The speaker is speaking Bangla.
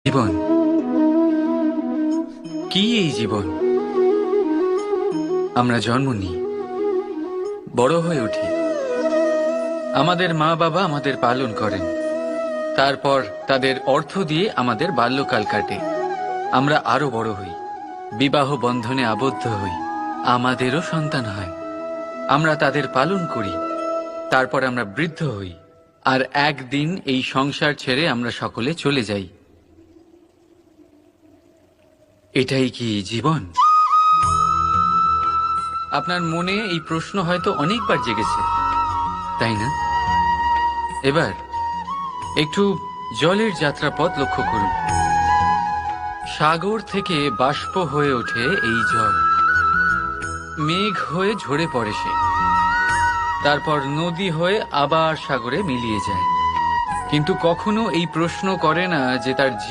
জীবন কি? এই জীবন আমরা জন্ম নিই, বড় হয়ে উঠি, আমাদের মা বাবা আমাদের পালন করেন, তারপর তাদের অর্থ দিয়ে আমাদের বাল্যকাল কাটে, আমরা আরো বড় হই, বিবাহ বন্ধনে আবদ্ধ হই, আমাদেরও সন্তান হয়, আমরা তাদের পালন করি, তারপর আমরা বৃদ্ধ হই, আর একদিন এই সংসার ছেড়ে আমরা সকলে চলে যাই। এটাই কি জীবন? আপনার মনে এই প্রশ্ন হয়তো অনেকবার জেগেছে, তাই না? এবার একটু জলের যাত্রাপথ লক্ষ্য করুন। সাগর থেকে বাষ্প হয়ে ওঠে এই জল, মেঘ হয়ে ঝরে পড়ে সে, তারপর নদী হয়ে আবার সাগরে মিলিয়ে যায়। কিন্তু কখনো এই প্রশ্ন করে না যে তার জীবন